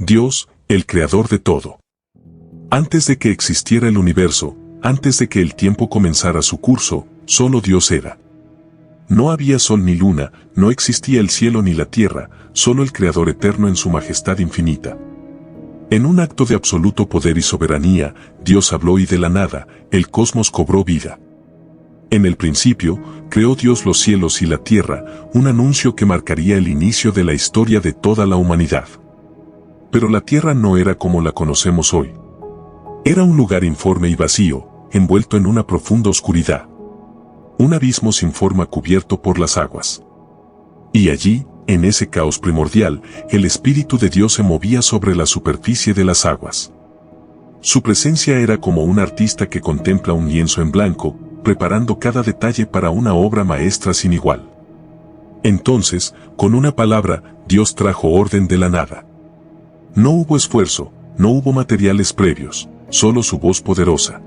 Dios, el creador de todo. Antes de que existiera el universo, antes de que el tiempo comenzara su curso, solo Dios era. No había sol ni luna, no existía el cielo ni la tierra, solo el Creador eterno en su majestad infinita. En un acto de absoluto poder y soberanía, Dios habló y de la nada, el cosmos cobró vida. En el principio, creó Dios los cielos y la tierra, un anuncio que marcaría el inicio de la historia de toda la humanidad. Pero la tierra no era como la conocemos hoy. Era un lugar informe y vacío, envuelto en una profunda oscuridad. Un abismo sin forma cubierto por las aguas. Y allí, en ese caos primordial, el Espíritu de Dios se movía sobre la superficie de las aguas. Su presencia era como un artista que contempla un lienzo en blanco, preparando cada detalle para una obra maestra sin igual. Entonces, con una palabra, Dios trajo orden de la nada. No hubo esfuerzo, no hubo materiales previos, solo su voz poderosa.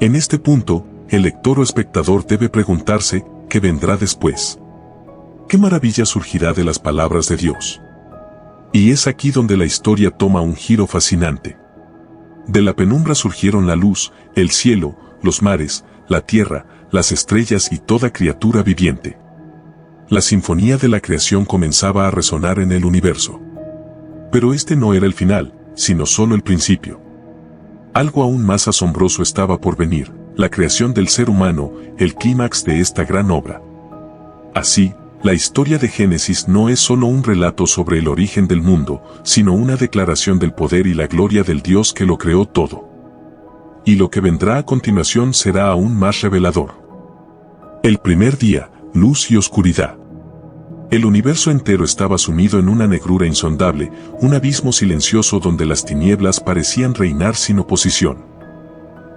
En este punto, el lector o espectador debe preguntarse, ¿qué vendrá después? ¿Qué maravilla surgirá de las palabras de Dios? Y es aquí donde la historia toma un giro fascinante. De la penumbra surgieron la luz, el cielo, los mares, la tierra, las estrellas y toda criatura viviente. La sinfonía de la creación comenzaba a resonar en el universo. Pero este no era el final, sino solo el principio. Algo aún más asombroso estaba por venir, la creación del ser humano, el clímax de esta gran obra. Así, la historia de Génesis no es solo un relato sobre el origen del mundo, sino una declaración del poder y la gloria del Dios que lo creó todo. Y lo que vendrá a continuación será aún más revelador. El primer día, luz y oscuridad. El universo entero estaba sumido en una negrura insondable, un abismo silencioso donde las tinieblas parecían reinar sin oposición.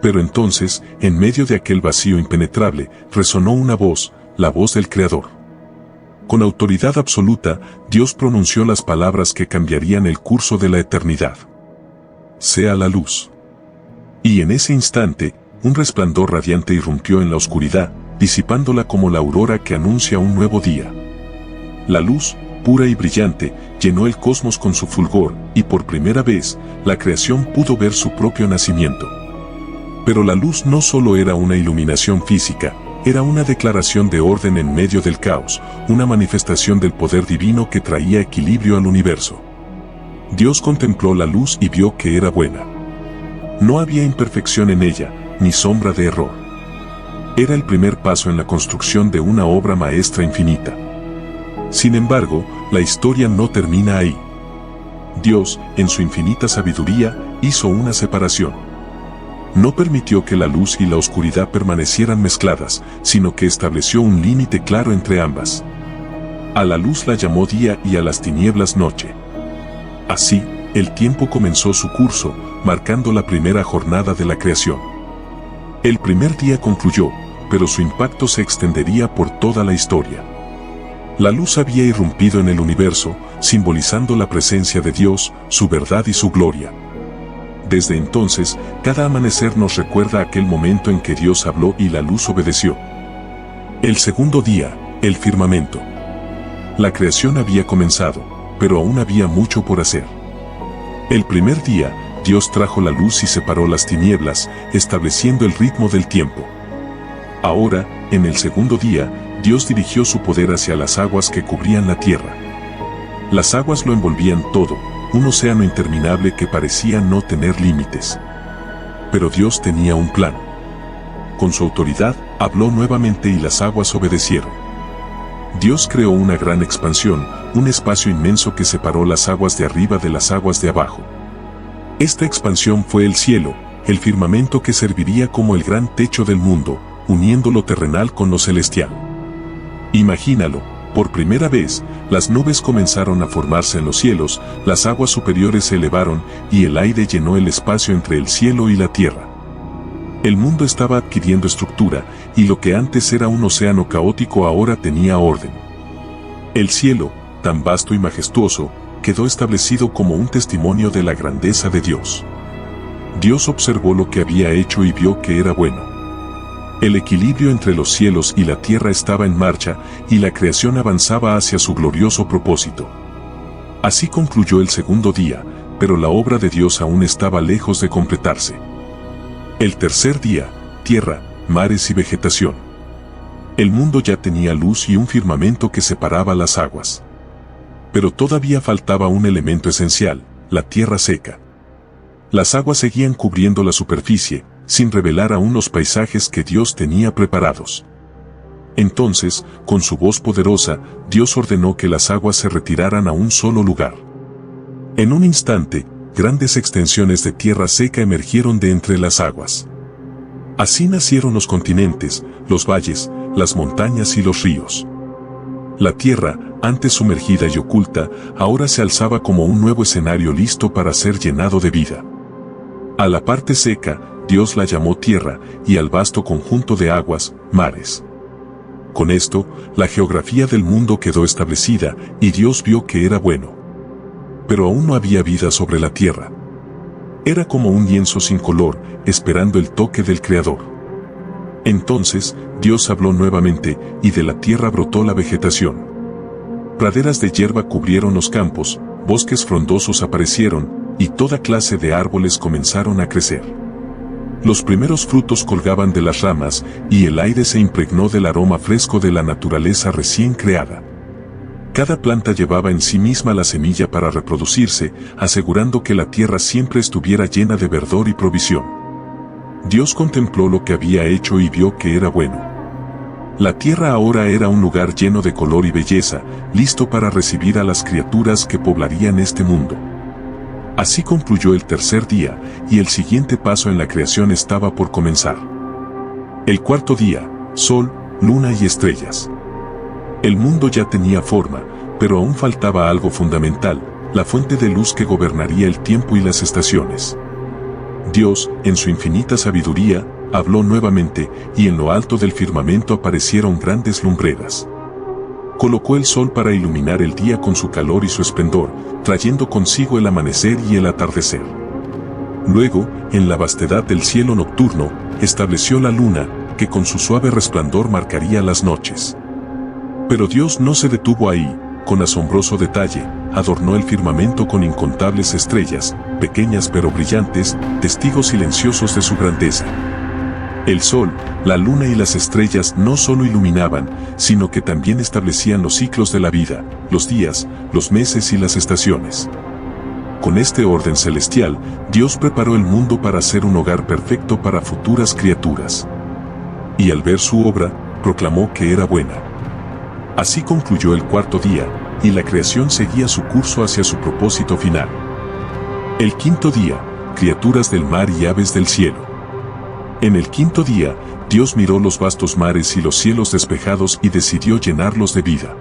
Pero entonces, en medio de aquel vacío impenetrable, resonó una voz, la voz del Creador. Con autoridad absoluta, Dios pronunció las palabras que cambiarían el curso de la eternidad. Sea la luz. Y en ese instante, un resplandor radiante irrumpió en la oscuridad, disipándola como la aurora que anuncia un nuevo día. La luz, pura y brillante, llenó el cosmos con su fulgor, y por primera vez, la creación pudo ver su propio nacimiento. Pero la luz no solo era una iluminación física, era una declaración de orden en medio del caos, una manifestación del poder divino que traía equilibrio al universo. Dios contempló la luz y vio que era buena. No había imperfección en ella, ni sombra de error. Era el primer paso en la construcción de una obra maestra infinita. Sin embargo, la historia no termina ahí. Dios, en su infinita sabiduría, hizo una separación. No permitió que la luz y la oscuridad permanecieran mezcladas, sino que estableció un límite claro entre ambas. A la luz la llamó día y a las tinieblas noche. Así, el tiempo comenzó su curso, marcando la primera jornada de la creación. El primer día concluyó, pero su impacto se extendería por toda la historia. La luz había irrumpido en el universo, simbolizando la presencia de Dios, su verdad y su gloria. Desde entonces, cada amanecer nos recuerda aquel momento en que Dios habló y la luz obedeció. El segundo día, el firmamento. La creación había comenzado, pero aún había mucho por hacer. El primer día, Dios trajo la luz y separó las tinieblas, estableciendo el ritmo del tiempo. Ahora, en el segundo día, Dios dirigió su poder hacia las aguas que cubrían la tierra. Las aguas lo envolvían todo, un océano interminable que parecía no tener límites. Pero Dios tenía un plan. Con su autoridad, habló nuevamente y las aguas obedecieron. Dios creó una gran expansión, un espacio inmenso que separó las aguas de arriba de las aguas de abajo. Esta expansión fue el cielo, el firmamento que serviría como el gran techo del mundo, uniendo lo terrenal con lo celestial. Imagínalo, por primera vez, las nubes comenzaron a formarse en los cielos, las aguas superiores se elevaron y el aire llenó el espacio entre el cielo y la tierra. El mundo estaba adquiriendo estructura, y lo que antes era un océano caótico ahora tenía orden. El cielo, tan vasto y majestuoso, quedó establecido como un testimonio de la grandeza de Dios. Dios observó lo que había hecho y vio que era bueno. El equilibrio entre los cielos y la tierra estaba en marcha, y la creación avanzaba hacia su glorioso propósito. Así concluyó el segundo día, pero la obra de Dios aún estaba lejos de completarse. El tercer día, tierra, mares y vegetación. El mundo ya tenía luz y un firmamento que separaba las aguas. Pero todavía faltaba un elemento esencial, la tierra seca. Las aguas seguían cubriendo la superficie, sin revelar aún los paisajes que Dios tenía preparados. Entonces, con su voz poderosa, Dios ordenó que las aguas se retiraran a un solo lugar. En un instante, grandes extensiones de tierra seca emergieron de entre las aguas. Así nacieron los continentes, los valles, las montañas y los ríos. La tierra, antes sumergida y oculta, ahora se alzaba como un nuevo escenario listo para ser llenado de vida. A la parte seca, Dios la llamó tierra, y al vasto conjunto de aguas, mares. Con esto, la geografía del mundo quedó establecida, y Dios vio que era bueno. Pero aún no había vida sobre la tierra. Era como un lienzo sin color, esperando el toque del Creador. Entonces, Dios habló nuevamente, y de la tierra brotó la vegetación. Praderas de hierba cubrieron los campos, bosques frondosos aparecieron, y toda clase de árboles comenzaron a crecer. Los primeros frutos colgaban de las ramas, y el aire se impregnó del aroma fresco de la naturaleza recién creada. Cada planta llevaba en sí misma la semilla para reproducirse, asegurando que la tierra siempre estuviera llena de verdor y provisión. Dios contempló lo que había hecho y vio que era bueno. La tierra ahora era un lugar lleno de color y belleza, listo para recibir a las criaturas que poblarían este mundo. Así concluyó el tercer día, y el siguiente paso en la creación estaba por comenzar. El cuarto día, sol, luna y estrellas. El mundo ya tenía forma, pero aún faltaba algo fundamental, la fuente de luz que gobernaría el tiempo y las estaciones. Dios, en su infinita sabiduría, habló nuevamente, y en lo alto del firmamento aparecieron grandes lumbreras. Colocó el sol para iluminar el día con su calor y su esplendor, trayendo consigo el amanecer y el atardecer. Luego, en la vastedad del cielo nocturno, estableció la luna, que con su suave resplandor marcaría las noches. Pero Dios no se detuvo ahí, con asombroso detalle, adornó el firmamento con incontables estrellas, pequeñas pero brillantes, testigos silenciosos de su grandeza. El sol, la luna y las estrellas no solo iluminaban, sino que también establecían los ciclos de la vida, los días, los meses y las estaciones. Con este orden celestial, Dios preparó el mundo para ser un hogar perfecto para futuras criaturas. Y al ver su obra, proclamó que era buena. Así concluyó el cuarto día, y la creación seguía su curso hacia su propósito final. El quinto día, criaturas del mar y aves del cielo. En el quinto día, Dios miró los vastos mares y los cielos despejados y decidió llenarlos de vida.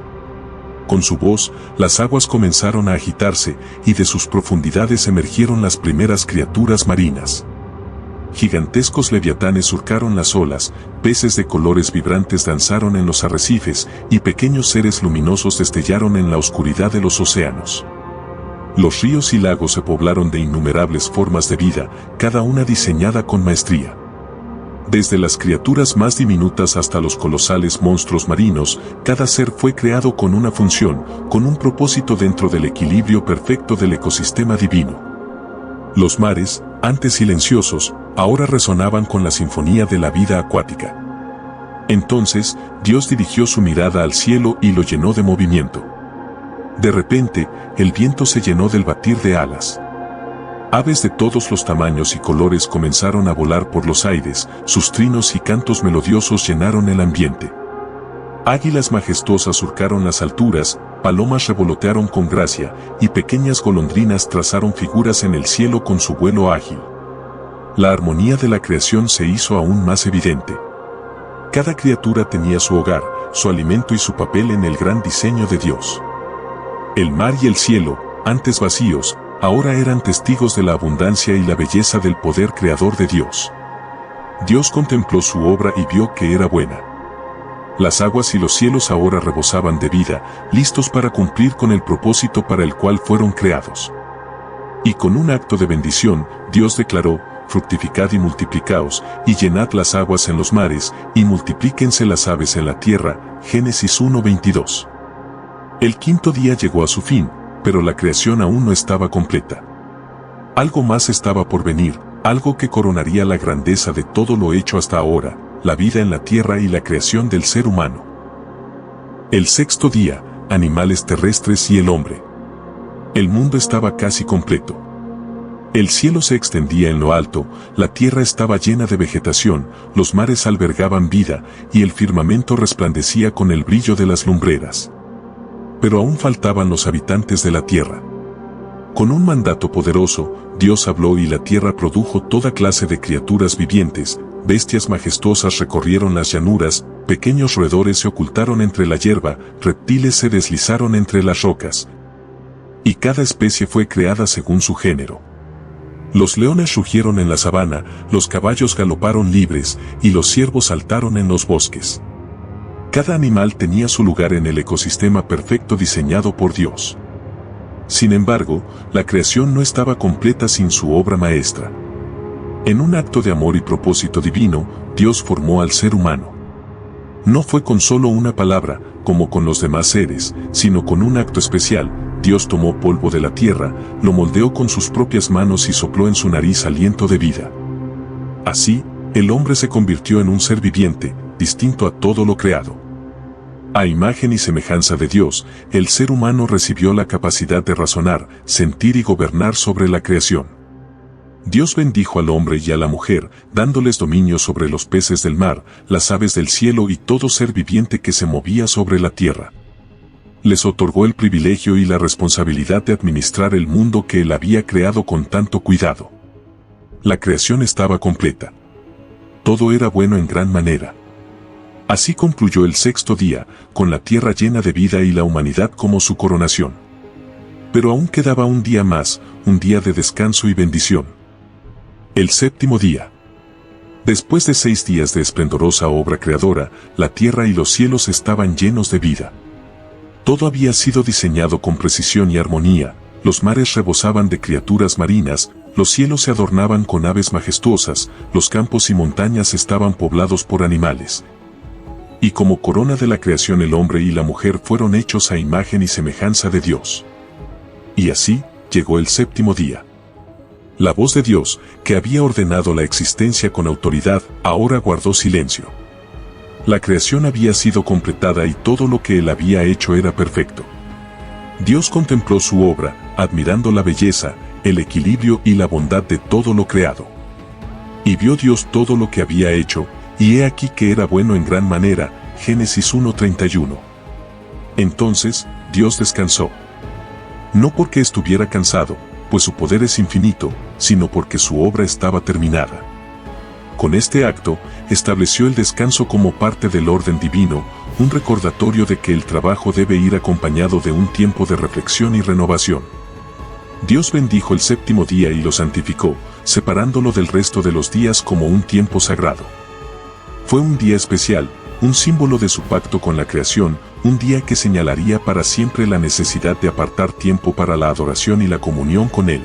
Con su voz, las aguas comenzaron a agitarse, y de sus profundidades emergieron las primeras criaturas marinas. Gigantescos leviatanes surcaron las olas, peces de colores vibrantes danzaron en los arrecifes, y pequeños seres luminosos destellaron en la oscuridad de los océanos. Los ríos y lagos se poblaron de innumerables formas de vida, cada una diseñada con maestría. Desde las criaturas más diminutas hasta los colosales monstruos marinos, cada ser fue creado con una función, con un propósito dentro del equilibrio perfecto del ecosistema divino. Los mares, antes silenciosos, ahora resonaban con la sinfonía de la vida acuática. Entonces, Dios dirigió su mirada al cielo y lo llenó de movimiento. De repente, el viento se llenó del batir de alas. Aves de todos los tamaños y colores comenzaron a volar por los aires, sus trinos y cantos melodiosos llenaron el ambiente. Águilas majestuosas surcaron las alturas, palomas revolotearon con gracia, y pequeñas golondrinas trazaron figuras en el cielo con su vuelo ágil. La armonía de la creación se hizo aún más evidente. Cada criatura tenía su hogar, su alimento y su papel en el gran diseño de Dios. El mar y el cielo, antes vacíos, ahora eran testigos de la abundancia y la belleza del poder creador de Dios. Dios contempló su obra y vio que era buena. Las aguas y los cielos ahora rebosaban de vida, listos para cumplir con el propósito para el cual fueron creados. Y con un acto de bendición, Dios declaró: fructificad y multiplicaos, y llenad las aguas en los mares, y multiplíquense las aves en la tierra. Génesis 1:22. El quinto día llegó a su fin, pero la creación aún no estaba completa. Algo más estaba por venir, algo que coronaría la grandeza de todo lo hecho hasta ahora, la vida en la tierra y la creación del ser humano. El sexto día, animales terrestres y el hombre. El mundo estaba casi completo. El cielo se extendía en lo alto, la tierra estaba llena de vegetación, los mares albergaban vida, y el firmamento resplandecía con el brillo de las lumbreras. Pero aún faltaban los habitantes de la tierra. Con un mandato poderoso, Dios habló y la tierra produjo toda clase de criaturas vivientes, bestias majestuosas recorrieron las llanuras, pequeños roedores se ocultaron entre la hierba, reptiles se deslizaron entre las rocas. Y cada especie fue creada según su género. Los leones rugieron en la sabana, los caballos galoparon libres, y los ciervos saltaron en los bosques. Cada animal tenía su lugar en el ecosistema perfecto diseñado por Dios. Sin embargo, la creación no estaba completa sin su obra maestra. En un acto de amor y propósito divino, Dios formó al ser humano. No fue con solo una palabra, como con los demás seres, sino con un acto especial. Dios tomó polvo de la tierra, lo moldeó con sus propias manos y sopló en su nariz aliento de vida. Así, el hombre se convirtió en un ser viviente, distinto a todo lo creado. A imagen y semejanza de Dios, el ser humano recibió la capacidad de razonar, sentir y gobernar sobre la creación. Dios bendijo al hombre y a la mujer, dándoles dominio sobre los peces del mar, las aves del cielo y todo ser viviente que se movía sobre la tierra. Les otorgó el privilegio y la responsabilidad de administrar el mundo que Él había creado con tanto cuidado. La creación estaba completa. Todo era bueno en gran manera. Así concluyó el sexto día, con la tierra llena de vida y la humanidad como su coronación. Pero aún quedaba un día más, un día de descanso y bendición. El séptimo día. Después de 6 días de esplendorosa obra creadora, la tierra y los cielos estaban llenos de vida. Todo había sido diseñado con precisión y armonía, los mares rebosaban de criaturas marinas, los cielos se adornaban con aves majestuosas, los campos y montañas estaban poblados por animales. Y como corona de la creación el hombre y la mujer fueron hechos a imagen y semejanza de Dios. Y así, llegó el séptimo día. La voz de Dios, que había ordenado la existencia con autoridad, ahora guardó silencio. La creación había sido completada y todo lo que Él había hecho era perfecto. Dios contempló su obra, admirando la belleza, el equilibrio y la bondad de todo lo creado. Y vio Dios todo lo que había hecho, y he aquí que era bueno en gran manera. Génesis 1:31. Entonces, Dios descansó. No porque estuviera cansado, pues su poder es infinito, sino porque su obra estaba terminada. Con este acto, estableció el descanso como parte del orden divino, un recordatorio de que el trabajo debe ir acompañado de un tiempo de reflexión y renovación. Dios bendijo el séptimo día y lo santificó, separándolo del resto de los días como un tiempo sagrado. Fue un día especial, un símbolo de su pacto con la creación, un día que señalaría para siempre la necesidad de apartar tiempo para la adoración y la comunión con Él.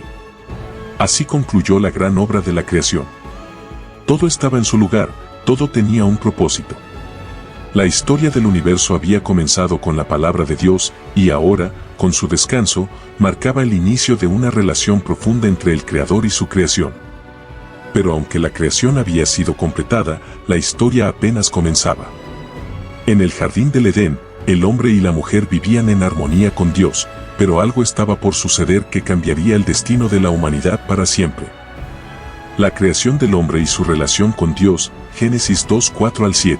Así concluyó la gran obra de la creación. Todo estaba en su lugar, todo tenía un propósito. La historia del universo había comenzado con la palabra de Dios, y ahora, con su descanso, marcaba el inicio de una relación profunda entre el Creador y su creación. Pero aunque la creación había sido completada, la historia apenas comenzaba. En el jardín del Edén, el hombre y la mujer vivían en armonía con Dios, pero algo estaba por suceder que cambiaría el destino de la humanidad para siempre. La creación del hombre y su relación con Dios, Génesis 2:4-7.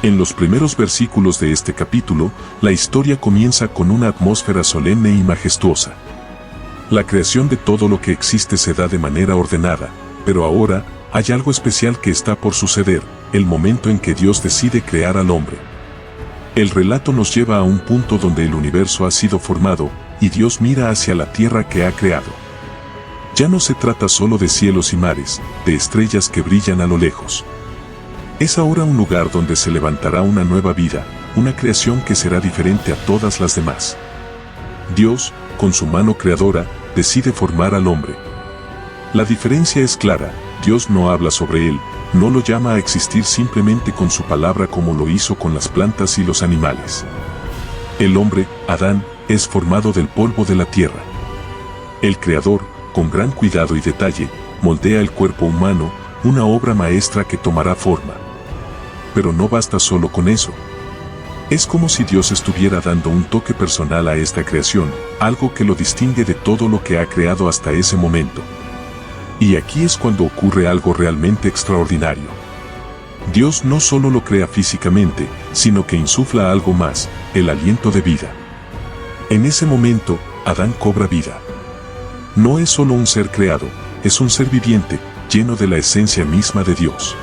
En los primeros versículos de este capítulo, la historia comienza con una atmósfera solemne y majestuosa. La creación de todo lo que existe se da de manera ordenada, pero ahora, hay algo especial que está por suceder, el momento en que Dios decide crear al hombre. El relato nos lleva a un punto donde el universo ha sido formado, y Dios mira hacia la tierra que ha creado. Ya no se trata solo de cielos y mares, de estrellas que brillan a lo lejos. Es ahora un lugar donde se levantará una nueva vida, una creación que será diferente a todas las demás. Dios, con su mano creadora, decide formar al hombre. La diferencia es clara, Dios no habla sobre él, no lo llama a existir simplemente con su palabra como lo hizo con las plantas y los animales. El hombre, Adán, es formado del polvo de la tierra. El Creador, con gran cuidado y detalle, moldea el cuerpo humano, una obra maestra que tomará forma. Pero no basta solo con eso. Es como si Dios estuviera dando un toque personal a esta creación, algo que lo distingue de todo lo que ha creado hasta ese momento. Y aquí es cuando ocurre algo realmente extraordinario. Dios no solo lo crea físicamente, sino que insufla algo más, el aliento de vida. En ese momento, Adán cobra vida. No es solo un ser creado, es un ser viviente, lleno de la esencia misma de Dios.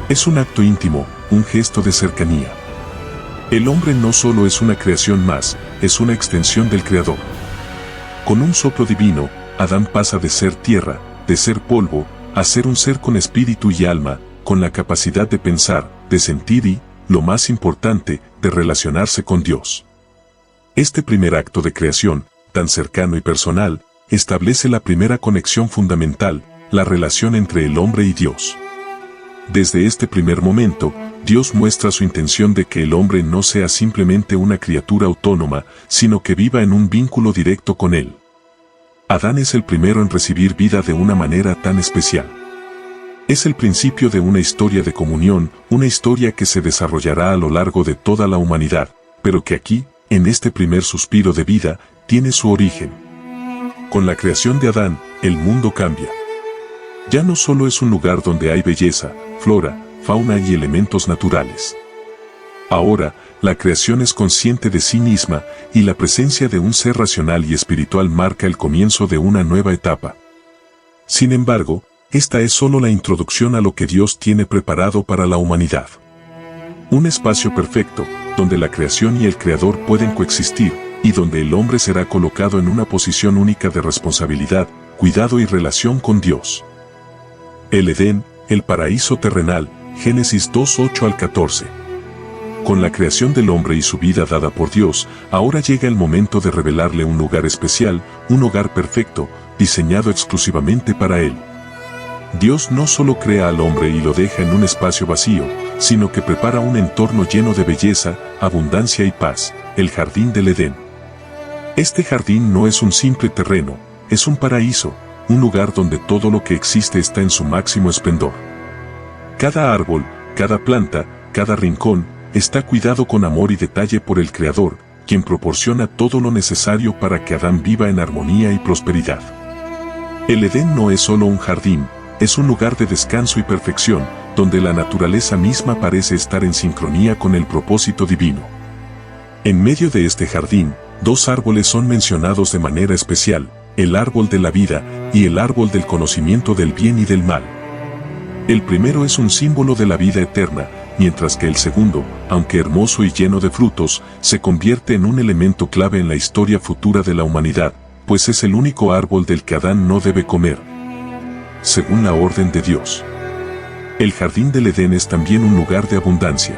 Es un acto íntimo, un gesto de cercanía. El hombre no solo es una creación más, es una extensión del Creador. Con un soplo divino, Adán pasa de ser tierra, de ser polvo, a ser un ser con espíritu y alma, con la capacidad de pensar, de sentir y, lo más importante, de relacionarse con Dios. Este primer acto de creación, tan cercano y personal, establece la primera conexión fundamental, la relación entre el hombre y Dios. Desde este primer momento, Dios muestra su intención de que el hombre no sea simplemente una criatura autónoma, sino que viva en un vínculo directo con Él. Adán es el primero en recibir vida de una manera tan especial. Es el principio de una historia de comunión, una historia que se desarrollará a lo largo de toda la humanidad, pero que aquí, en este primer suspiro de vida, tiene su origen. Con la creación de Adán, el mundo cambia. Ya no solo es un lugar donde hay belleza, flora, fauna y elementos naturales. Ahora, la creación es consciente de sí misma, y la presencia de un ser racional y espiritual marca el comienzo de una nueva etapa. Sin embargo, esta es solo la introducción a lo que Dios tiene preparado para la humanidad. Un espacio perfecto, donde la creación y el Creador pueden coexistir, y donde el hombre será colocado en una posición única de responsabilidad, cuidado y relación con Dios. El Edén, el paraíso terrenal, Génesis 2:8 al 14. Con la creación del hombre y su vida dada por Dios, ahora llega el momento de revelarle un lugar especial, un hogar perfecto, diseñado exclusivamente para él. Dios no solo crea al hombre y lo deja en un espacio vacío, sino que prepara un entorno lleno de belleza, abundancia y paz, el jardín del Edén. Este jardín no es un simple terreno, es un paraíso, un lugar donde todo lo que existe está en su máximo esplendor. Cada árbol, cada planta, cada rincón, está cuidado con amor y detalle por el Creador, quien proporciona todo lo necesario para que Adán viva en armonía y prosperidad. El Edén no es solo un jardín, es un lugar de descanso y perfección, donde la naturaleza misma parece estar en sincronía con el propósito divino. En medio de este jardín, dos árboles son mencionados de manera especial, el árbol de la vida y el árbol del conocimiento del bien y del mal. El primero es un símbolo de la vida eterna, mientras que el segundo, aunque hermoso y lleno de frutos, se convierte en un elemento clave en la historia futura de la humanidad, pues es el único árbol del que Adán no debe comer, según la orden de Dios. El jardín del Edén es también un lugar de abundancia.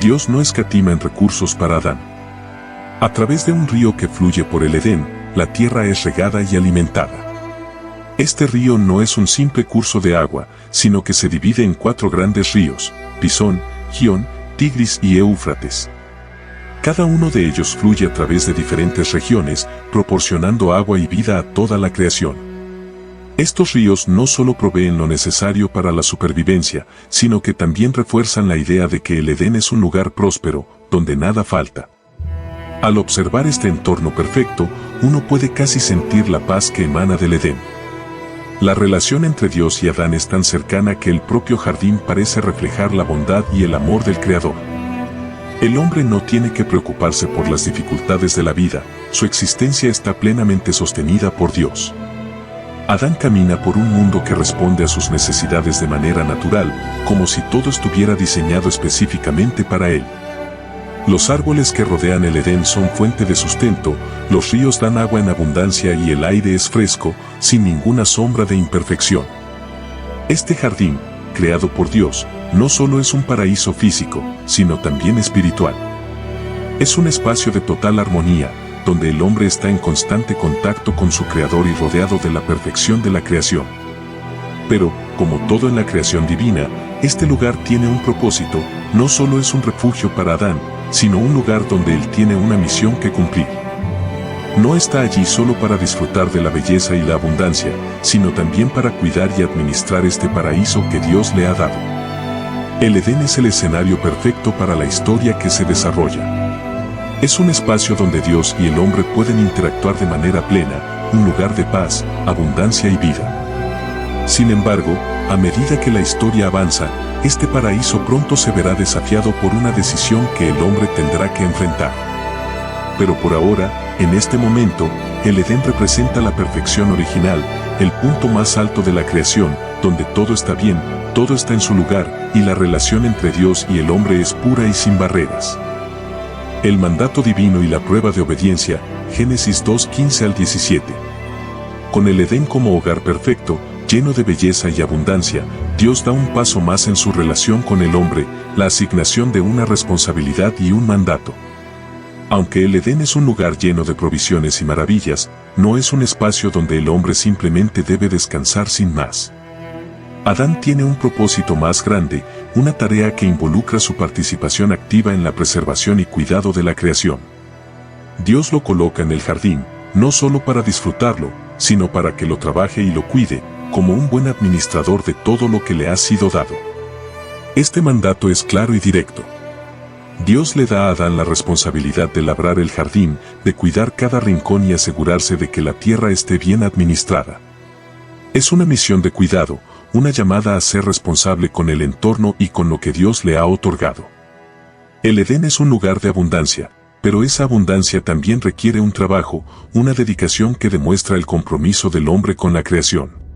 Dios no escatima en recursos para Adán. A través de un río que fluye por el Edén, la tierra es regada y alimentada. Este río no es un simple curso de agua, sino que se divide en 4 grandes ríos, Pisón, Gión, Tigris y Éufrates. Cada uno de ellos fluye a través de diferentes regiones, proporcionando agua y vida a toda la creación. Estos ríos no solo proveen lo necesario para la supervivencia, sino que también refuerzan la idea de que el Edén es un lugar próspero, donde nada falta. Al observar este entorno perfecto, uno puede casi sentir la paz que emana del Edén. La relación entre Dios y Adán es tan cercana que el propio jardín parece reflejar la bondad y el amor del Creador. El hombre no tiene que preocuparse por las dificultades de la vida, su existencia está plenamente sostenida por Dios. Adán camina por un mundo que responde a sus necesidades de manera natural, como si todo estuviera diseñado específicamente para él. Los árboles que rodean el Edén son fuente de sustento, los ríos dan agua en abundancia y el aire es fresco, sin ninguna sombra de imperfección. Este jardín, creado por Dios, no solo es un paraíso físico, sino también espiritual. Es un espacio de total armonía, donde el hombre está en constante contacto con su Creador y rodeado de la perfección de la creación. Pero, como todo en la creación divina, este lugar tiene un propósito, no solo es un refugio para Adán, sino un lugar donde él tiene una misión que cumplir. No está allí solo para disfrutar de la belleza y la abundancia, sino también para cuidar y administrar este paraíso que Dios le ha dado. El Edén es el escenario perfecto para la historia que se desarrolla. Es un espacio donde Dios y el hombre pueden interactuar de manera plena, un lugar de paz, abundancia y vida. Sin embargo, a medida que la historia avanza, este paraíso pronto se verá desafiado por una decisión que el hombre tendrá que enfrentar. Pero por ahora, en este momento, el Edén representa la perfección original, el punto más alto de la creación, donde todo está bien, todo está en su lugar, y la relación entre Dios y el hombre es pura y sin barreras. El mandato divino y la prueba de obediencia, Génesis 2:15 al 17. Con el Edén como hogar perfecto, lleno de belleza y abundancia, Dios da un paso más en su relación con el hombre, la asignación de una responsabilidad y un mandato. Aunque el Edén es un lugar lleno de provisiones y maravillas, no es un espacio donde el hombre simplemente debe descansar sin más. Adán tiene un propósito más grande, una tarea que involucra su participación activa en la preservación y cuidado de la creación. Dios lo coloca en el jardín, no solo para disfrutarlo, sino para que lo trabaje y lo cuide, como un buen administrador de todo lo que le ha sido dado. Este mandato es claro y directo. Dios le da a Adán la responsabilidad de labrar el jardín, de cuidar cada rincón y asegurarse de que la tierra esté bien administrada. Es una misión de cuidado, una llamada a ser responsable con el entorno y con lo que Dios le ha otorgado. El Edén es un lugar de abundancia, pero esa abundancia también requiere un trabajo, una dedicación que demuestra el compromiso del hombre con la creación.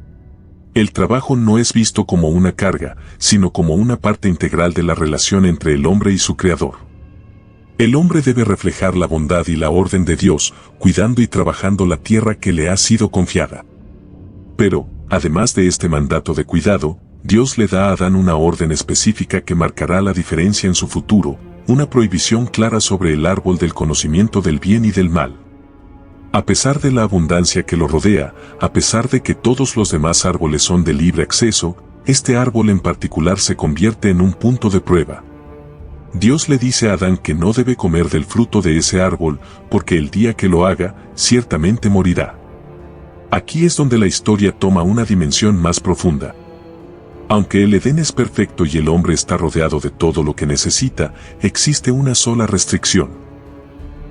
El trabajo no es visto como una carga, sino como una parte integral de la relación entre el hombre y su Creador. El hombre debe reflejar la bondad y la orden de Dios, cuidando y trabajando la tierra que le ha sido confiada. Pero, además de este mandato de cuidado, Dios le da a Adán una orden específica que marcará la diferencia en su futuro, una prohibición clara sobre el árbol del conocimiento del bien y del mal. A pesar de la abundancia que lo rodea, a pesar de que todos los demás árboles son de libre acceso, este árbol en particular se convierte en un punto de prueba. Dios le dice a Adán que no debe comer del fruto de ese árbol, porque el día que lo haga, ciertamente morirá. Aquí es donde la historia toma una dimensión más profunda. Aunque el Edén es perfecto y el hombre está rodeado de todo lo que necesita, existe una sola restricción.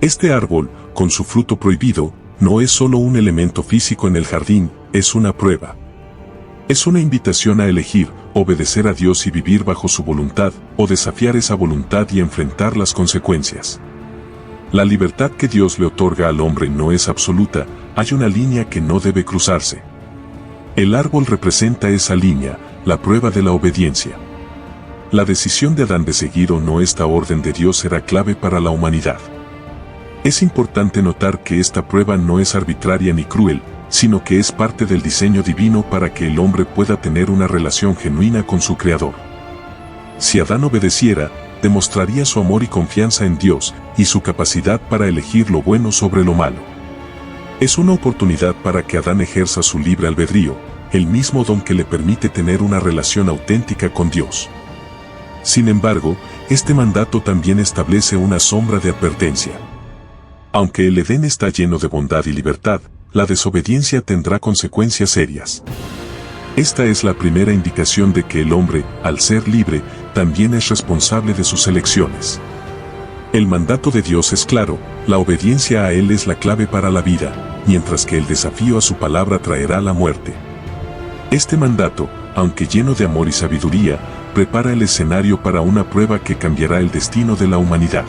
Este árbol, con su fruto prohibido, no es solo un elemento físico en el jardín, es una prueba. Es una invitación a elegir, obedecer a Dios y vivir bajo su voluntad, o desafiar esa voluntad y enfrentar las consecuencias. La libertad que Dios le otorga al hombre no es absoluta, hay una línea que no debe cruzarse. El árbol representa esa línea, la prueba de la obediencia. La decisión de Adán de seguir o no esta orden de Dios será clave para la humanidad. Es importante notar que esta prueba no es arbitraria ni cruel, sino que es parte del diseño divino para que el hombre pueda tener una relación genuina con su Creador. Si Adán obedeciera, demostraría su amor y confianza en Dios, y su capacidad para elegir lo bueno sobre lo malo. Es una oportunidad para que Adán ejerza su libre albedrío, el mismo don que le permite tener una relación auténtica con Dios. Sin embargo, este mandato también establece una sombra de advertencia. Aunque el Edén está lleno de bondad y libertad, la desobediencia tendrá consecuencias serias. Esta es la primera indicación de que el hombre, al ser libre, también es responsable de sus elecciones. El mandato de Dios es claro, la obediencia a Él es la clave para la vida, mientras que el desafío a su palabra traerá la muerte. Este mandato, aunque lleno de amor y sabiduría, prepara el escenario para una prueba que cambiará el destino de la humanidad.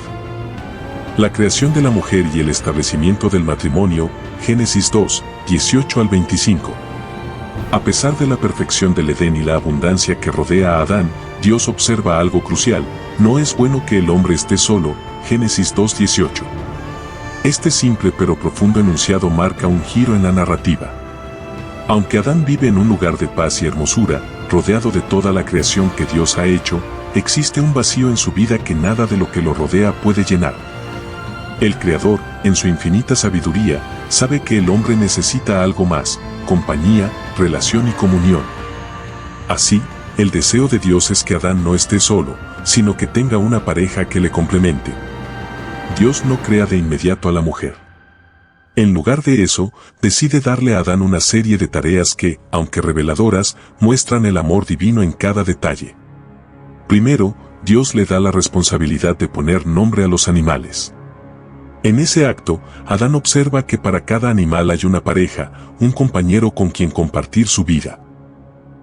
La creación de la mujer y el establecimiento del matrimonio, Génesis 2, 18 al 25. A pesar de la perfección del Edén y la abundancia que rodea a Adán, Dios observa algo crucial, no es bueno que el hombre esté solo, Génesis 2, 18. Este simple pero profundo enunciado marca un giro en la narrativa. Aunque Adán vive en un lugar de paz y hermosura, rodeado de toda la creación que Dios ha hecho, existe un vacío en su vida que nada de lo que lo rodea puede llenar. El Creador, en su infinita sabiduría, sabe que el hombre necesita algo más, compañía, relación y comunión. Así, el deseo de Dios es que Adán no esté solo, sino que tenga una pareja que le complemente. Dios no crea de inmediato a la mujer. En lugar de eso, decide darle a Adán una serie de tareas que, aunque reveladoras, muestran el amor divino en cada detalle. Primero, Dios le da la responsabilidad de poner nombre a los animales. En ese acto, Adán observa que para cada animal hay una pareja, un compañero con quien compartir su vida.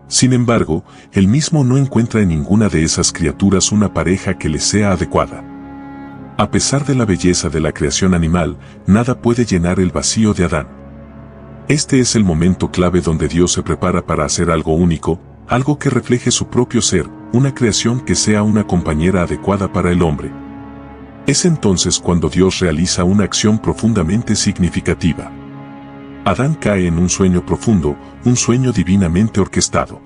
Sin embargo, él mismo no encuentra en ninguna de esas criaturas una pareja que le sea adecuada. A pesar de la belleza de la creación animal, nada puede llenar el vacío de Adán. Este es el momento clave donde Dios se prepara para hacer algo único, algo que refleje su propio ser, una creación que sea una compañera adecuada para el hombre. Es entonces cuando Dios realiza una acción profundamente significativa. Adán cae en un sueño profundo, un sueño divinamente orquestado.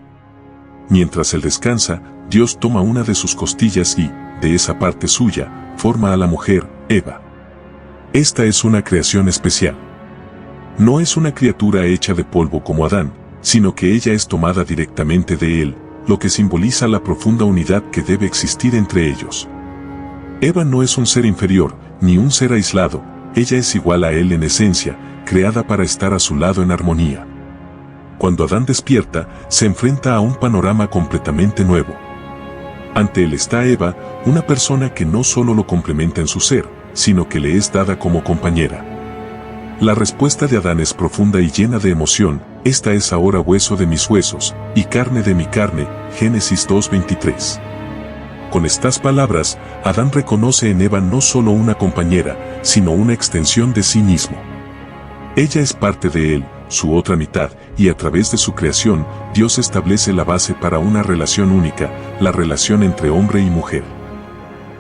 Mientras él descansa, Dios toma una de sus costillas y, de esa parte suya, forma a la mujer, Eva. Esta es una creación especial. No es una criatura hecha de polvo como Adán, sino que ella es tomada directamente de él, lo que simboliza la profunda unidad que debe existir entre ellos. Eva no es un ser inferior, ni un ser aislado, ella es igual a él en esencia, creada para estar a su lado en armonía. Cuando Adán despierta, se enfrenta a un panorama completamente nuevo. Ante él está Eva, una persona que no solo lo complementa en su ser, sino que le es dada como compañera. La respuesta de Adán es profunda y llena de emoción, esta es ahora hueso de mis huesos, y carne de mi carne, Génesis 2:23. Con estas palabras, Adán reconoce en Eva no solo una compañera, sino una extensión de sí mismo. Ella es parte de él, su otra mitad, y a través de su creación, Dios establece la base para una relación única, la relación entre hombre y mujer.